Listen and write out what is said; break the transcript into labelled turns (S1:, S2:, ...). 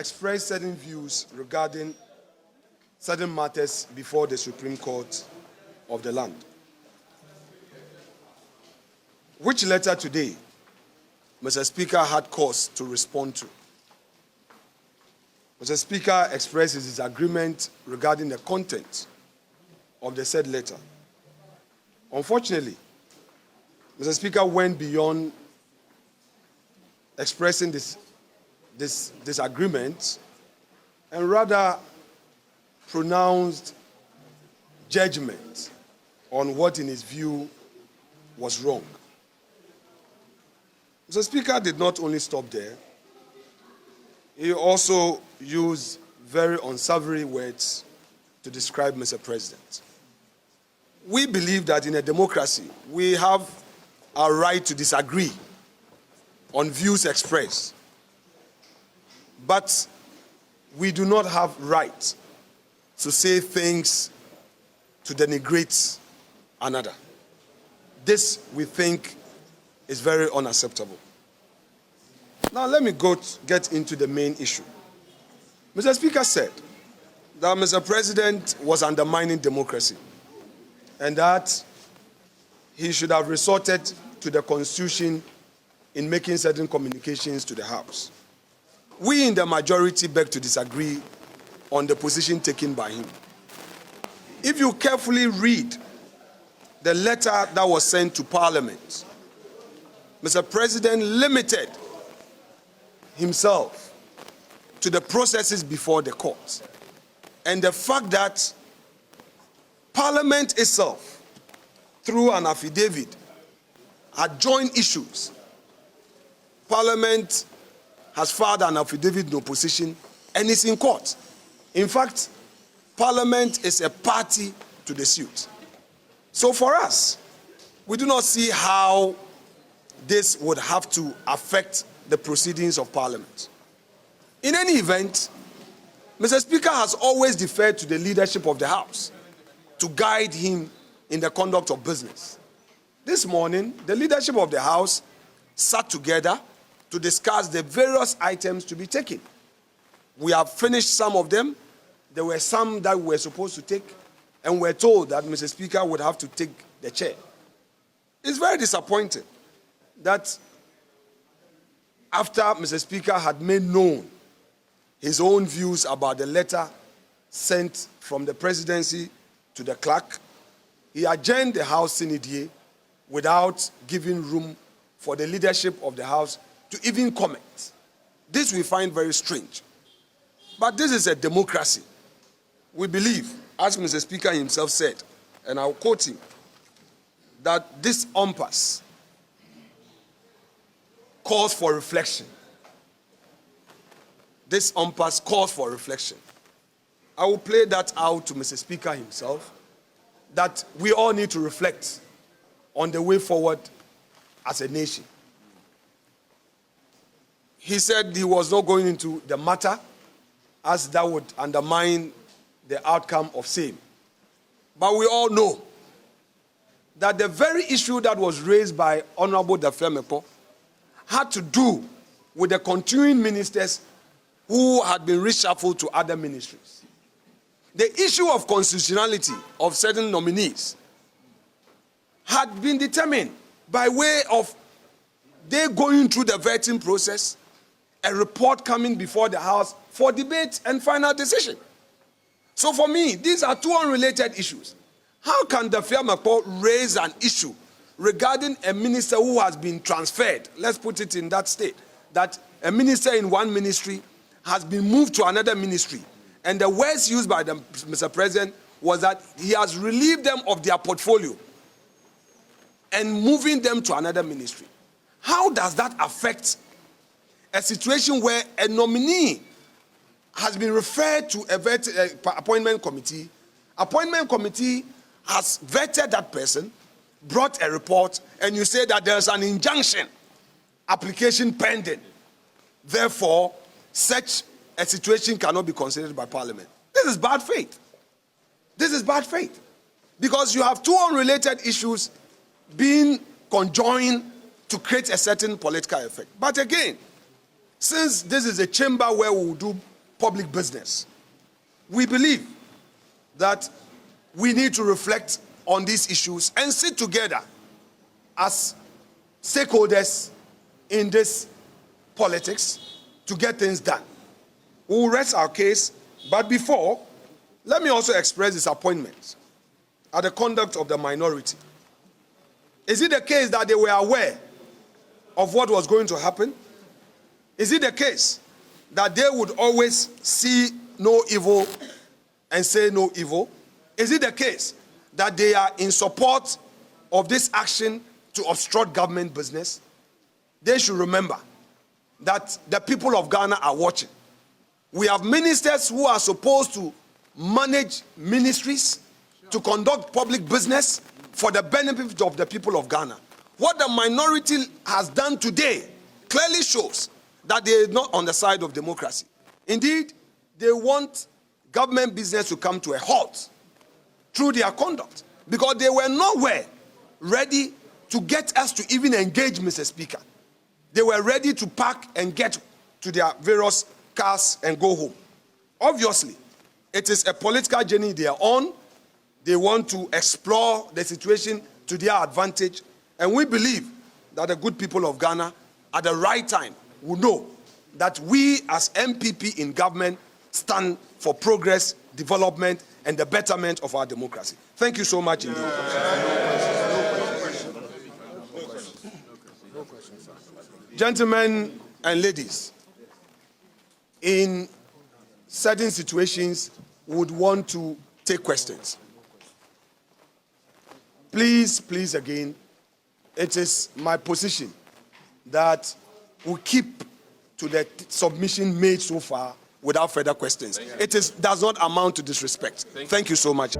S1: expressed certain views regarding certain matters before the Supreme Court of the land. Which letter today Mr. Speaker had cause to respond to? Mr. Speaker expressed his disagreement regarding the content of the said letter. Unfortunately, Mr. Speaker went beyond expressing this disagreement and rather pronounced judgment on what in his view was wrong. Mr. Speaker did not only stop there, he also used very unsavory words to describe Mr. President. We believe that in a democracy, we have a right to disagree on views expressed, but we do not have right to say things to denigrate another. This, we think, is very unacceptable. Now, let me get into the main issue. Mr. Speaker said that Mr. President was undermining democracy and that he should have resorted to the Constitution in making certain communications to the House. We in the majority beg to disagree on the position taken by him. If you carefully read the letter that was sent to Parliament, Mr. President limited himself to the processes before the court. And the fact that Parliament itself, through an affidavit, had joined issues. Parliament has filed an affidavit in opposition and is in court. In fact, Parliament is a party to the suit. So for us, we do not see how this would have to affect the proceedings of Parliament. In any event, Mr. Speaker has always deferred to the leadership of the House to guide him in the conduct of business. This morning, the leadership of the House sat together to discuss the various items to be taken. We have finished some of them. There were some that we were supposed to take, and we're told that Mr. Speaker would have to take the chair. It's very disappointing that after Mr. Speaker had made known his own views about the letter sent from the presidency to the clerk, he adjourned the House Synod without giving room for the leadership of the House to even comment. This we find very strange. But this is a democracy. We believe, as Mr. Speaker himself said, and I'll quote him, that this impasse calls for reflection. This impasse calls for reflection. I will play that out to Mr. Speaker himself, that we all need to reflect on the way forward as a nation. He said he was not going into the matter as that would undermine the outcome of same. But we all know that the very issue that was raised by Honorable Dafemepo had to do with the continuing ministers who had been reshuffled to other ministries. The issue of constitutionality of certain nominees had been determined by way of they going through the vetting process, a report coming before the House for debate and final decision. So for me, these are two unrelated issues. How can the Dafemepo raise an issue regarding a minister who has been transferred, let's put it in that state, that a minister in one ministry has been moved to another ministry, and the words used by Mr. President was that he has relieved them of their portfolio and moving them to another ministry. How does that affect a situation where a nominee has been referred to a appointment committee has vetted that person, brought a report, and you say that there's an injunction application pending. Therefore, such a situation cannot be considered by Parliament. This is bad faith. This is bad faith. Because you have two unrelated issues being conjoined to create a certain political effect. But again, since this is a chamber where we will do public business. We believe that we need to reflect on these issues and sit together as stakeholders in this politics to get things done. We will rest our case, but before, let me also express disappointment at the conduct of the minority. Is it the case that they were aware of what was going to happen? Is it the case that they would always see no evil and say no evil? Is it the case that they are in support of this action to obstruct government business? They should remember that the people of Ghana are watching. We have ministers who are supposed to manage ministries, to conduct public business for the benefit of the people of Ghana. What the minority has done today clearly shows that they are not on the side of democracy. Indeed, they want government business to come to a halt through their conduct, because they were nowhere ready to get us to even engage, Mr. Speaker. They were ready to pack and get to their various cars and go home. Obviously, it is a political journey they are on. They want to explore the situation to their advantage, and we believe that the good people of Ghana at the right time will know that we as MPP in government stand for progress, development, and the betterment of our democracy. Thank you so much indeed. Gentlemen and ladies, in certain situations, would want to take questions. Please again, it is my position that we keep to the submission made so far without further questions. It does not amount to disrespect. Thank you so much.